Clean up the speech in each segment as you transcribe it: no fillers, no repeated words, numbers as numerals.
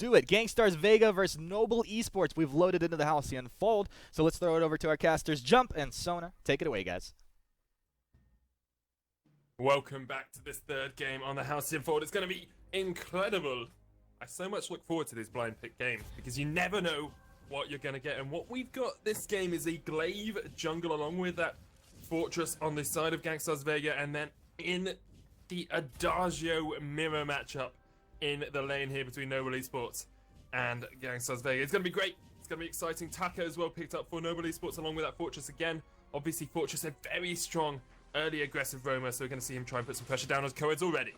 do it. GankStars Vega versus Noble eSports. We've loaded into the Halcyon Fold, so let's throw it over to our casters, Jump and Sona. Take it away, guys. Welcome back to this third game on the Halcyon Fold. It's going to be incredible. I so much look forward to these blind pick games because you never know what you're going to get. And what we've got this game is a glaive jungle along with that fortress on the side of GankStars Vega, and then in the Adagio mirror matchup in the lane here between Noble eSports and GankStars Vega. It's going to be great. It's going to be exciting. Taka as well picked up for Noble eSports along with that fortress again. Obviously, Fortress a very strong early aggressive roamer, so we're going to see him try and put some pressure down on Coeds already.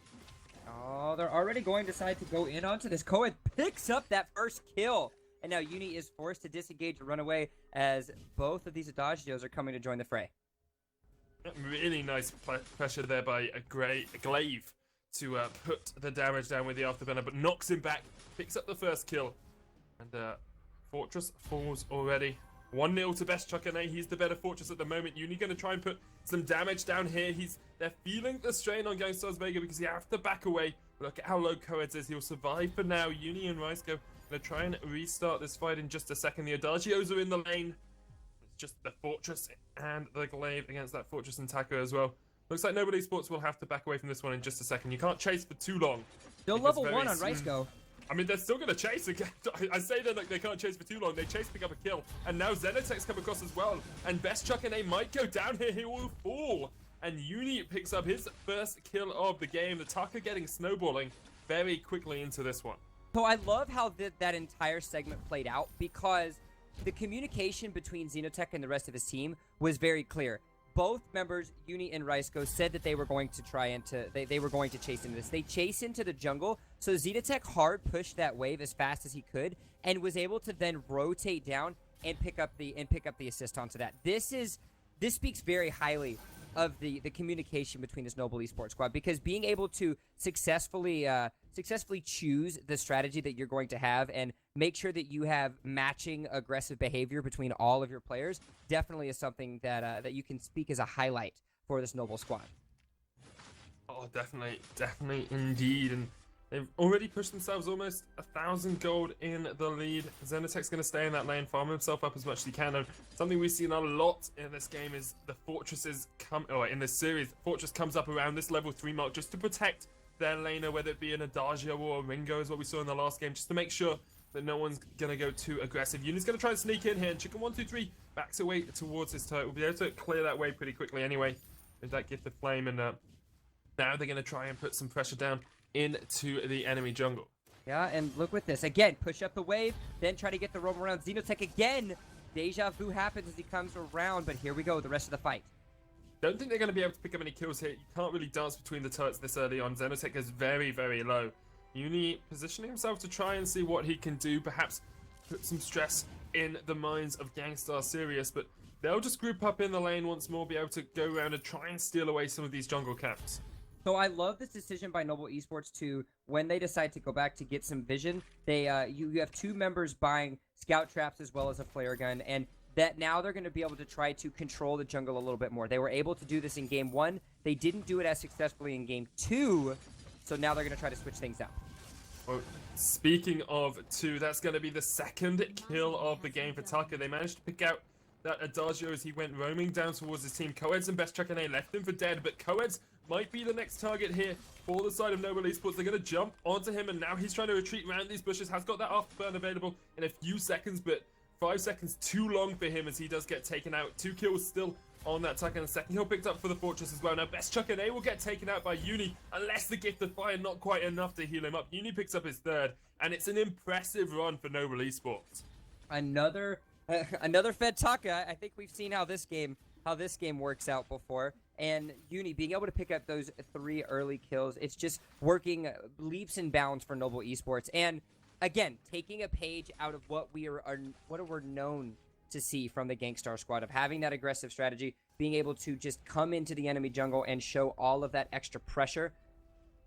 Oh, they're already going to decide to go in onto this. Coed picks up that first kill. And now Uni is forced to disengage and run away as both of these Adagios are coming to join the fray. Really nice pressure there by a glaive to put the damage down with the afterburner, but knocks him back, picks up the first kill. And Fortress falls already. 1-0 to Best Chuckane. He's the better Fortress at the moment. Uni going to try and put some damage down here. They're feeling the strain on GankStars Vega because you have to back away. Look at how low Coeds is. He'll survive for now. Uni and Rice going to try and restart this fight in just a second. The Adagios are in the lane. It's just the Fortress and the glaive against that Fortress and Taco as well. Looks like Noble eSports will have to back away from this one in just a second. You can't chase for too long. Still level 1 on Rice Go. I mean, they're still going to chase again. I say that like they can't chase for too long. They chase, pick up a kill. And now Xenotech's come across as well. And Best Chuckane might go down here. He will fall. And Uni picks up his first kill of the game. The Taka getting snowballing very quickly into this one. So I love how that entire segment played out because the communication between Xenotech and the rest of his team was very clear. Both members, Uni and Riceco, said that they were going to try into they were going to chase into this. They chase into the jungle, so Xenotech hard pushed that wave as fast as he could and was able to then rotate down and pick up the assist onto that. This speaks very highly of the communication between this Noble eSports squad, because being able to successfully choose the strategy that you're going to have and make sure that you have matching aggressive behavior between all of your players definitely is something that you can speak as a highlight for this Noble squad. Oh, definitely indeed. And they've already pushed themselves almost 1,000 gold in the lead. Xenotech's going to stay in that lane, farm himself up as much as he can. And something we've seen a lot in this game is the Fortresses in this series, Fortress comes up around this level 3 mark just to protect their laner, whether it be an Adagio or a Ringo, is what we saw in the last game, just to make sure that no one's going to go too aggressive. Uni's going to try and sneak in here, and Chicken123 backs away towards his turret. We'll be able to clear that way pretty quickly anyway with that Gift of Flame, and now they're going to try and put some pressure down into the enemy jungle. Yeah, and look with this. Again, push up the wave, then try to get the roam around. Xenotech again. Deja vu happens as he comes around, but here we go, the rest of the fight. Don't think they're going to be able to pick up any kills here. You can't really dance between the turrets this early on. Xenotech is very, very low. Uni positioning himself to try and see what he can do. Perhaps put some stress in the minds of GankStar Sirius, but they'll just group up in the lane once more, be able to go around and try and steal away some of these jungle camps. So I love this decision by Noble eSports to, when they decide to go back to get some vision, they you have 2 members buying scout traps as well as a flare gun, and that now they're going to be able to try to control the jungle a little bit more. They were able to do this in Game 1. They didn't do it as successfully in Game 2, so now they're going to try to switch things up. Well, speaking of 2, that's going to be the second kill of the game for Taka. They managed to pick out that Adagio as he went roaming down towards his team. Coeds and Best Chuckane left him for dead, but Coeds might be the next target here for the side of Noble eSports. They're going to jump onto him, and now he's trying to retreat around these bushes. Has got that afterburn available in a few seconds, but 5 seconds too long for him as he does get taken out. 2 kills still on that Taka, and the second kill picked up for the Fortress as well. Now Best Chuckane will get taken out by Uni, unless the Gift of Fire not quite enough to heal him up. Uni picks up his third, and it's an impressive run for Noble eSports. Another fed Taka. I think we've seen how this game works out before. And Uni being able to pick up those 3 early kills, it's just working leaps and bounds for Noble eSports. And again, taking a page out of what we're known to see from the GankStar squad, of having that aggressive strategy, being able to just come into the enemy jungle and show all of that extra pressure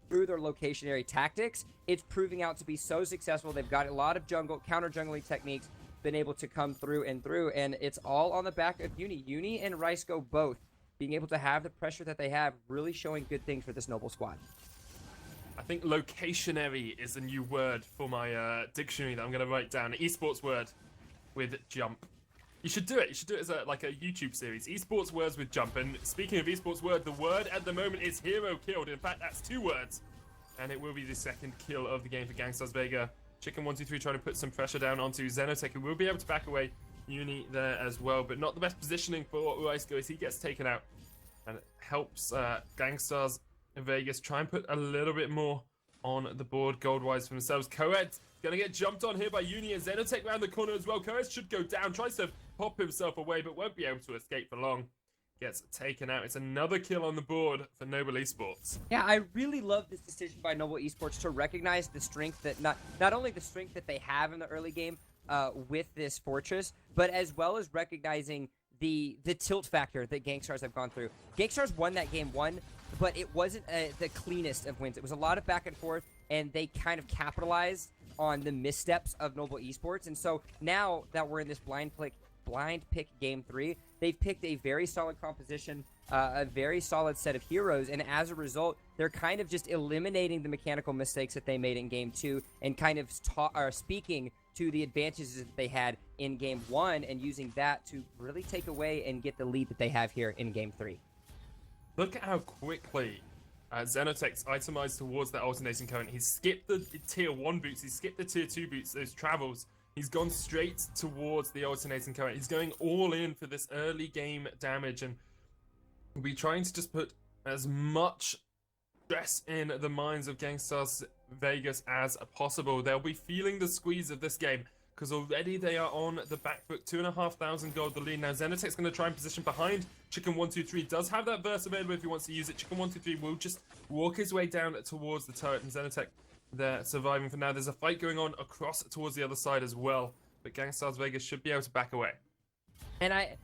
through their locationary tactics. It's proving out to be so successful. They've got a lot of counter jungling techniques, been able to come through, and it's all on the back of Uni and Riceco both being able to have the pressure that they have, really showing good things for this Noble squad. I think locationary is a new word for my dictionary that I'm going to write down. An esports word with jump. You should do it. You should do it as like a YouTube series. Esports words with jump. And speaking of esports word, the word at the moment is hero killed. In fact, that's 2 words. And it will be the 2nd kill of the game for GankStars Vega. Chicken123 trying to put some pressure down onto Xenotech, who will be able to back away Uni there as well. But not the best positioning for Raisko as he gets taken out. And it helps GankStars Vegas try and put a little bit more on the board gold-wise for themselves. Coed gonna get jumped on here by Uni, and Xenotech around the corner as well. Coed should go down, tries to pop himself away, but won't be able to escape for long. Gets taken out. It's another kill on the board for Noble Esports. Yeah, I really love this decision by Noble Esports to recognize the strength that not only the strength that they have in the early game with this fortress, but as well as recognizing the tilt factor that GankStars have gone through. GankStars won that game 1, but it wasn't the cleanest of wins. It was a lot of back and forth, and they kind of capitalized on the missteps of Noble Esports. And so now that we're in this blind pick game 3, they've picked a very solid composition, a very solid set of heroes, and as a result, they're kind of just eliminating the mechanical mistakes that they made in game 2 and kind of speaking to the advantages that they had in game 1 and using that to really take away and get the lead that they have here in game 3. Look at how quickly Xenotech's itemized towards that alternating current. He's skipped the tier 1 boots, he's skipped the tier 2 boots, those travels. He's gone straight towards the alternating current. He's going all in for this early game damage, and we'll be trying to just put as much stress in the minds of GankStars Vegas as possible. They'll be feeling the squeeze of this game because already they are on the back foot. 2,500 gold the lead. Now Xenotech's going to try and position behind. Chicken123 does have that burst available if he wants to use it. Chicken123 will just walk his way down towards the turret, and Xenotech, they're surviving for now. There's a fight going on across towards the other side as well, but GankStars Vegas should be able to back away. And I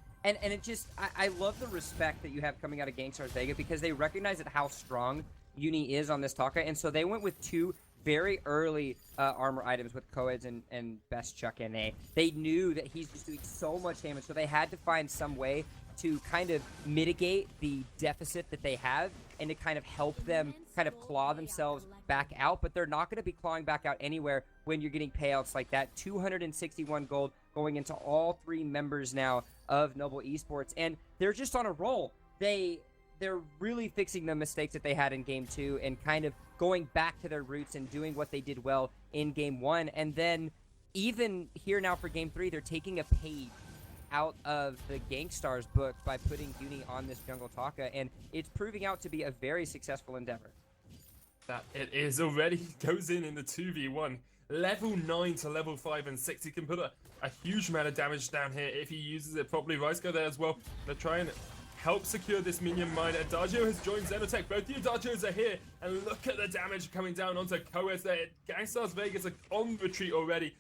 love the respect that you have coming out of GankStars Vega because they recognize that how strong Uni is on this Taka, and so they went with 2 very early armor items with Coeds and Best Chuck NA. They knew that he's just doing so much damage, so they had to find some way to kind of mitigate the deficit that they have and to kind of help them kind of claw themselves back out. But they're not going to be clawing back out anywhere when you're getting payouts like that. 261 gold going into all 3 members now of Noble Esports, and they're just on a roll. They're really fixing the mistakes that they had in game 2 and kind of going back to their roots and doing what they did well in game 1. And then even here now for game 3, they're taking a page out of the GankStars book by putting Uni on this jungle Taka, and it's proving out to be a very successful endeavor. That it is already goes in the 2v1. Level 9 to level 5 and 6. He can put a huge amount of damage down here if he uses it properly. Raisko there as well. They're trying to help secure this minion mine. Adagio has joined Xenotech. Both the Adagios are here, and look at the damage coming down onto Coes there. GankStars Vegas are on retreat already.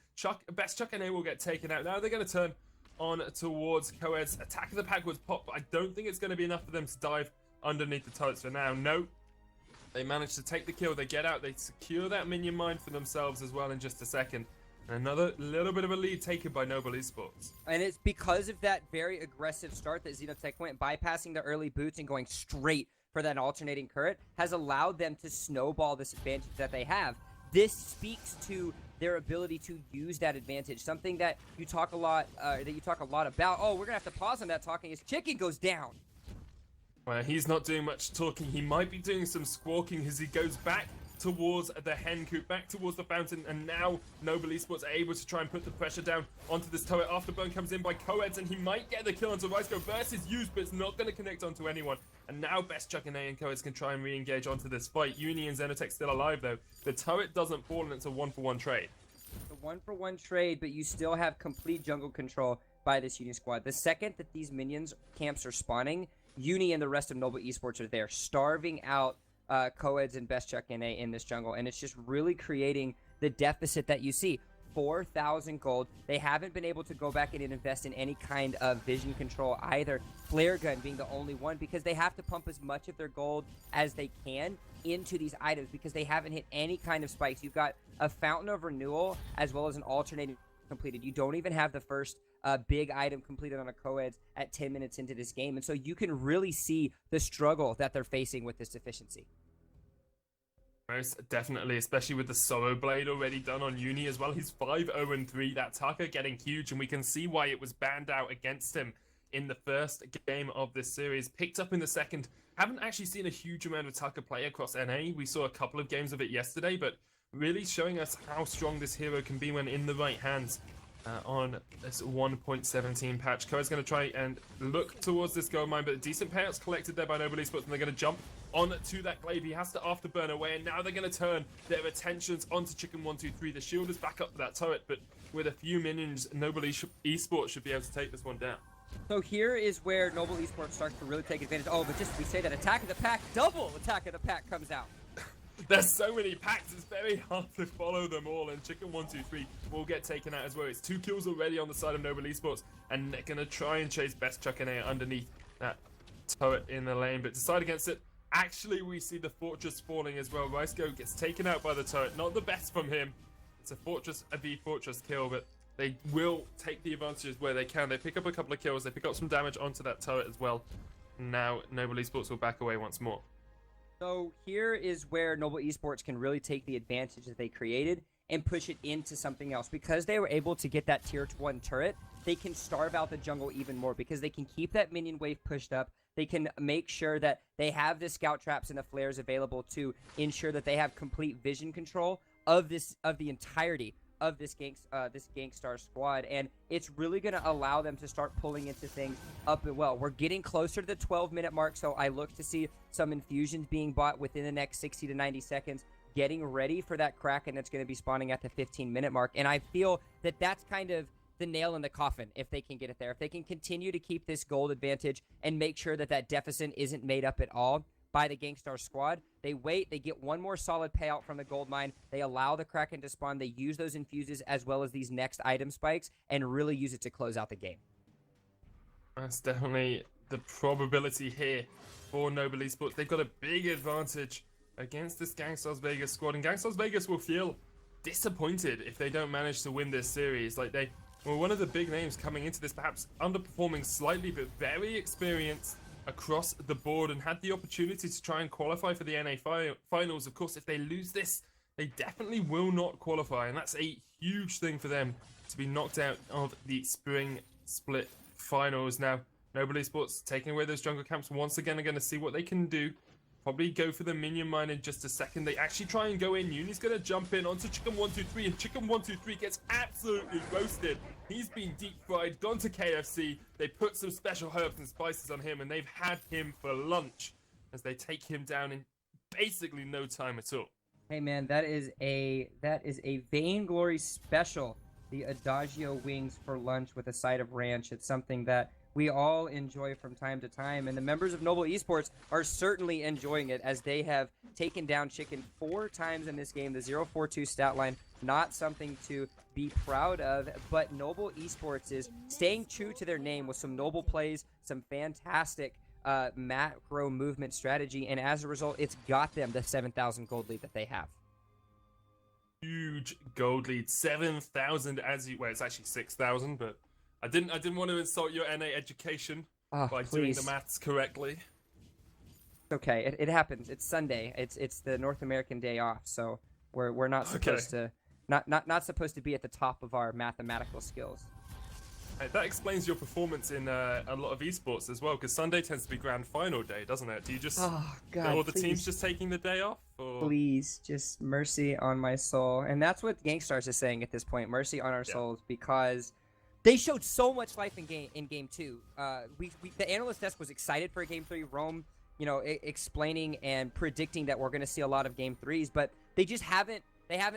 Best Chuck NA will get taken out. Now they're going to turn on towards Coes. Attack of the Pack was popped, but I don't think it's going to be enough for them to dive underneath the turrets for now. No. They manage to take the kill. They get out. They secure that minion mine for themselves as well in just a second. And another little bit of a lead taken by Noble Esports. And it's because of that very aggressive start that Xenotech went, bypassing the early boots and going straight for that alternating current, has allowed them to snowball this advantage that they have. This speaks to their ability to use that advantage. Something that you talk a lot about. Oh, we're gonna have to pause on that talking. His chicken goes down. Well, he's not doing much talking. He might be doing some squawking as he goes back towards the hen coop, back towards the fountain, and now Noble Esports are able to try and put the pressure down onto this turret. Afterburn comes in by Coeds, and he might get the kill onto Raisko. Burst is used, but it's not going to connect onto anyone. And now Best Chuck and Coeds can try and re-engage onto this fight. Uni and Xenotech still alive, though. The turret doesn't fall, and it's a 1-for-1 trade. A 1-for-1 trade, but you still have complete jungle control by this Uni squad. The second that these minions camps are spawning, Uni and the rest of Noble Esports are there, starving out Coeds and Best Chuck NA in this jungle, and it's just really creating the deficit that you see. 4,000 gold. They haven't been able to go back in and invest in any kind of vision control either. Flare gun being the only one, because they have to pump as much of their gold as they can into these items because they haven't hit any kind of spikes. You've got a Fountain of Renewal as well as an alternating completed. You don't even have the first big item completed on a Coeds at 10 minutes into this game, and so you can really see the struggle that they're facing with this deficiency. Most definitely, especially with the Sorrow Blade already done on Uni as well. He's 5-0-3. That Tucker getting huge, and we can see why it was banned out against him in the first game of this series. Picked up in the second. Haven't actually seen a huge amount of Tucker play across NA. We saw a couple of games of it yesterday, but really showing us how strong this hero can be when in the right hands. On this 1.17 patch. Koa's going to try and look towards this gold mine, but decent payouts collected there by Noble Esports, and they're going to jump onto that glaive. He has to afterburn away, and now they're going to turn their attentions onto Chicken 123. The shield is back up for that turret, but with a few minions, Noble Esports should be able to take this one down. So here is where Noble Esports starts to really take advantage. Oh, but just we say that attack of the pack, double attack of the pack comes out. There's so many packs, it's very hard to follow them all, and Chicken 123 will get taken out as well. It's 2 kills already on the side of Noble Esports, and they're going to try and chase Best Chuck and A underneath that turret in the lane, but decide against it. Actually, we see the Fortress falling as well. Ricego gets taken out by the turret, not the best from him. It's a V Fortress kill, but they will take the advantages where they can. They pick up a couple of kills, they pick up some damage onto that turret as well. Now, Noble Esports will back away once more. So here is where Noble Esports can really take the advantage that they created and push it into something else. Because they were able to get that tier 1 turret, they can starve out the jungle even more because they can keep that minion wave pushed up. They can make sure that they have the scout traps and the flares available to ensure that they have complete vision control of the entirety of this GankStars squad, and it's really going to allow them to start pulling into things up and well. We're getting closer to the 12-minute mark, so I look to see some infusions being bought within the next 60 to 90 seconds, getting ready for that Kraken that's going to be spawning at the 15-minute mark, and I feel that that's kind of the nail in the coffin if they can get it there. If they can continue to keep this gold advantage and make sure that that deficit isn't made up at all by the GankStars squad, they wait, they get one more solid payout from the gold mine, they allow the Kraken to spawn, they use those infuses as well as these next item spikes, and really use it to close out the game. That's definitely the probability here for Noble Esports. They've got a big advantage against this GankStars Vegas squad, and GankStars Vegas will feel disappointed if they don't manage to win this series. Like, they were one of the big names coming into this, perhaps underperforming slightly, but very experienced across the board, and had the opportunity to try and qualify for the NA finals. Of course, if they lose this, they definitely will not qualify, and that's a huge thing for them to be knocked out of the spring split finals. Now, Noble Esports taking away those jungle camps once again are going to see what they can do. Probably go for the minion mine in just a second. They actually try and go in. Uni's going to jump in onto Chicken 123, and Chicken 123 gets absolutely roasted. He's been deep fried, gone to KFC. They put some special herbs and spices on him, and they've had him for lunch as they take him down in basically no time at all. Hey man, that is a Vainglory special. The Adagio wings for lunch with a side of ranch. It's something that we all enjoy from time to time, and the members of Noble Esports are certainly enjoying it as they have taken down Chicken 4 times in this game. The 0-4-2 stat line, not something to be proud of, but Noble Esports is staying true to their name with some noble plays, some fantastic macro movement strategy, and as a result, it's got them the 7,000 gold lead that they have. Huge gold lead, 7,000 as you, well, it's actually 6,000, but I didn't want to insult your NA education by doing the maths correctly. Okay, it happens. It's Sunday. It's the North American day off, so we're not supposed to not supposed to be at the top of our mathematical skills. That explains your performance in a lot of esports as well, because Sunday tends to be grand final day, doesn't it? Do you just are all the teams just taking the day off? Or? Please, just mercy on my soul, and that's what GankStars is saying at this point. Mercy on our souls, because they showed so much life in game 2. The analyst desk was excited for game 3. Rome, explaining and predicting that we're going to see a lot of game 3s, but they just haven't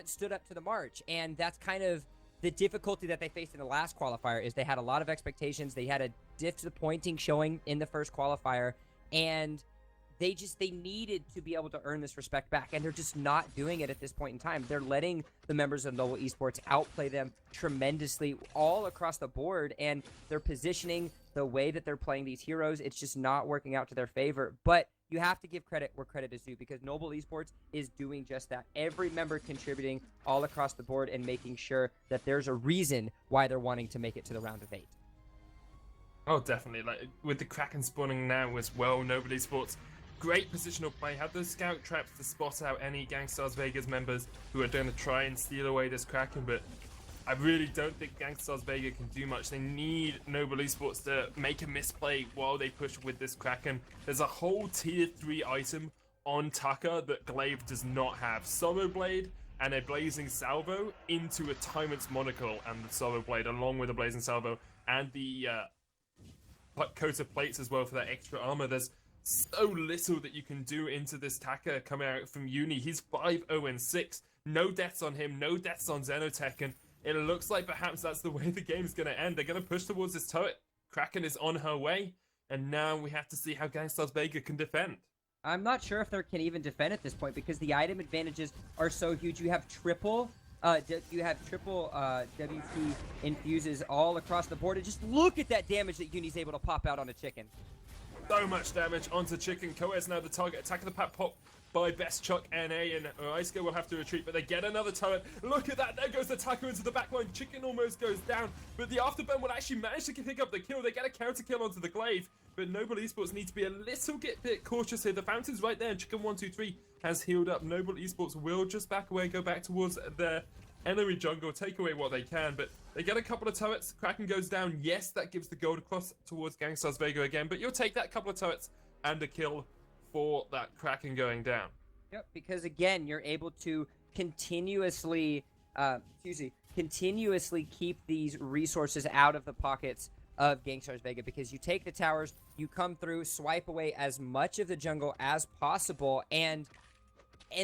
stood up to the march, and that's kind of the difficulty that they faced in the last qualifier. Is they had a lot of expectations. They had a disappointing showing in the first qualifier, and they needed to be able to earn this respect back, and they're just not doing it at this point in time. They're letting the members of Noble Esports outplay them tremendously all across the board, and their positioning, the way that they're playing these heroes, it's just not working out to their favor. But you have to give credit where credit is due, because Noble Esports is doing just that. Every member contributing all across the board and making sure that there's a reason why they're wanting to make it to the round of 8. Oh, definitely. Like with the Kraken spawning now as well, Noble Esports Great positional play. Have those scout traps to spot out any GankStars Vegas members who are going to try and steal away this Kraken, but I really don't think GankStars Vega can do much. They need Noble Esports to make a misplay while they push with this Kraken. There's a whole tier 3 item on Tucker that Glaive does not have. Sorrow Blade and a Blazing Salvo into a Tyrant's Monocle, and the Sorrow Blade along with the Blazing Salvo and the coat of plates as well for that extra armor. There's so little that you can do into this Tucker coming out from Uni. He's 5-0-6. No deaths on him, no deaths on Xenotech, and it looks like perhaps that's the way the game's going to end. They're going to push towards this turret. Kraken is on her way, and now we have to see how GankStars Vega can defend. I'm not sure if they can even defend at this point because the item advantages are so huge. You have triple WP infuses all across the board, and just look at that damage that Uni's able to pop out on a chicken. So much damage onto Chicken. Coes now the target. Attack of the Pat pop by Best Chuck NA, and Iceco will have to retreat, but they get another turret. Look at that. There goes the Tucker into the backline. Chicken almost goes down, but the Afterburn will actually manage to pick up the kill. They get a counter kill onto the Glaive, but Noble Esports need to be a little bit cautious here. The fountain's right there, and Chicken 123 has healed up. Noble Esports will just back away, go back towards their enemy jungle, take away what they can, but they get a couple of turrets. Kraken goes down. Yes, that gives the gold across towards GankStars Vega again, but you'll take that couple of turrets and a kill for that Kraken going down. Yep, because again, you're able to continuously keep these resources out of the pockets of GankStars Vega, because you take the towers, you come through, swipe away as much of the jungle as possible, and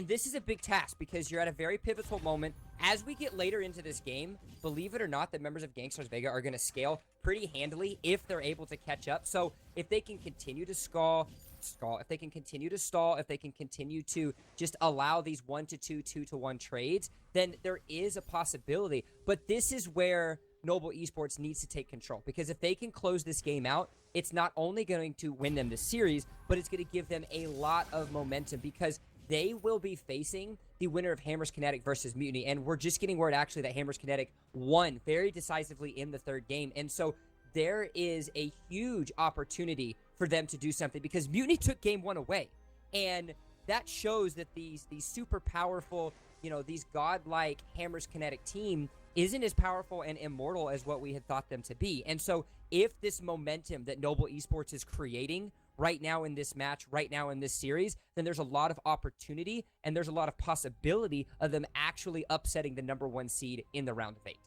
this is a big task because you're at a very pivotal moment. As we get later into this game, believe it or not, the members of GankStars Vega are going to scale pretty handily if they're able to catch up. So if they can continue to if they can continue to stall, if they can continue to just allow these 1-2, 2-1 trades, then there is a possibility. But this is where Noble Esports needs to take control, because if they can close this game out, it's not only going to win them the series, but it's going to give them a lot of momentum, because they will be facing the winner of Hammers Kinetic versus Mutiny, and we're just getting word actually that Hammers Kinetic won very decisively in the third game, and so there is a huge opportunity for them to do something, because Mutiny took game 1 away, and that shows that these super powerful, these godlike Hammers Kinetic team isn't as powerful and immortal as what we had thought them to be. And so if this momentum that Noble Esports is creating right now in this match, right now in this series, then there's a lot of opportunity and there's a lot of possibility of them actually upsetting the #1 seed in the round of 8.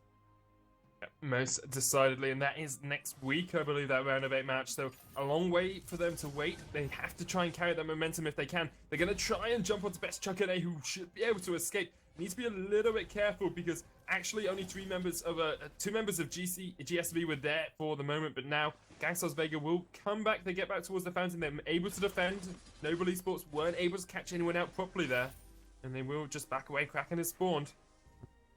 Most decidedly, and that is next week, I believe, that round of 8 match. So a long way for them to wait. They have to try and carry that momentum if they can. They're going to try and jump onto Best Chuck NA, who should be able to escape. Needs to be a little bit careful, because actually only 2 members of GSV were there for the moment, but now GankStars Vega will come back. They get back towards the fountain. They're able to defend. Noble Esports weren't able to catch anyone out properly there, and they will just back away. Kraken is spawned.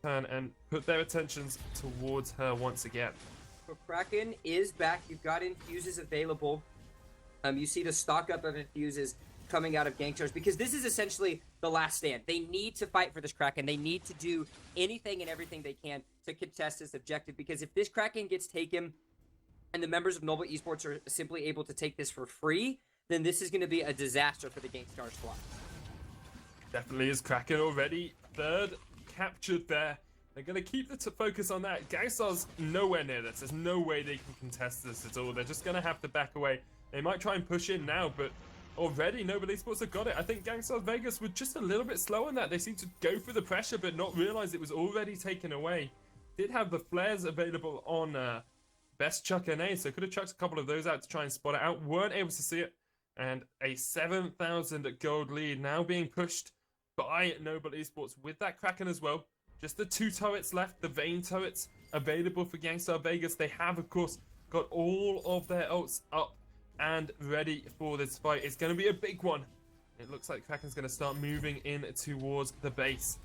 Turn and put their attentions towards her once again. So Kraken is back. You've got infuses available. You see the stock up of infuses coming out of GankStars, because this is essentially the last stand. They need to fight for this Kraken. They need to do anything and everything they can to contest this objective, because if this Kraken gets taken and the members of Noble Esports are simply able to take this for free, then this is going to be a disaster for the GankStars squad. Definitely is. Kraken already third captured there. They're going to keep the focus on that. GankStars nowhere near this. There's no way they can contest this at all. They're just going to have to back away. They might try and push in now, but already Noble Esports have got it. I think GankStars Vegas were just a little bit slow on that. They seemed to go for the pressure but not realize it was already taken away. Did have the flares available on Best Chuck NA, so could have chucked a couple of those out to try and spot it out. Weren't able to see it. And a 7,000 gold lead now being pushed by Noble Esports with that Kraken as well. Just the 2 turrets left, the Vayne turrets available for GankStars Vegas. They have, of course, got all of their ults up and ready for this fight. It's going to be a big one. It looks like Kraken's going to start moving in towards the base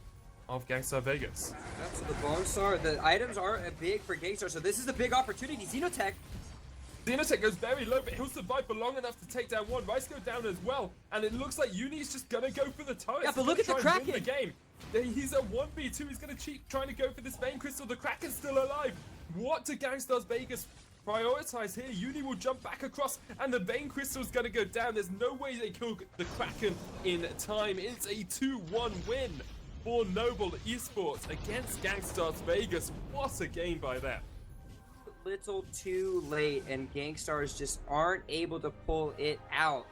of GankStars Vegas. That's the Bone Star. The items are big for GankStars, so this is a big opportunity. Xenotech goes very low, but he'll survive for long enough to take down one. Rice go down as well, and it looks like Uni's just going to go for the turret. Yeah, but look at the Kraken. The game. He's a 1v2. He's going to cheat, trying to go for this Vayne Crystal. The Kraken's still alive. What do GankStars Vegas prioritize here. Uni will jump back across, and the Vein Crystal's going to go down. There's no way they kill the Kraken in time. It's a 2-1 win for Noble eSports against GankStars Vegas. What a game by them. Little too late, and GankStars just aren't able to pull it out.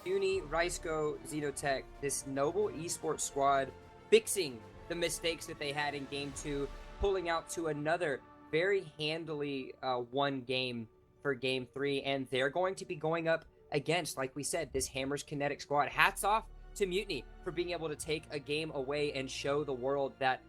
Uni, Rysco, Xenotech, this Noble eSports squad fixing the mistakes that they had in Game 2, pulling out to another very handily won game for Game 3, and they're going to be going up against, like we said, this Hammers Kinetic squad. Hats off to Mutiny for being able to take a game away and show the world that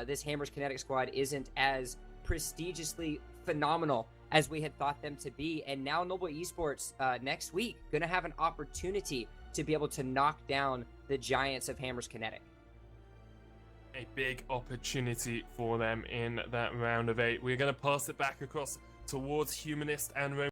this Hammers Kinetic squad isn't as prestigiously phenomenal as we had thought them to be. And now Noble eSports next week gonna have an opportunity to be able to knock down the giants of Hammers Kinetic. A big opportunity for them in that round of 8. We're going to pass it back across towards Humanist and Roman.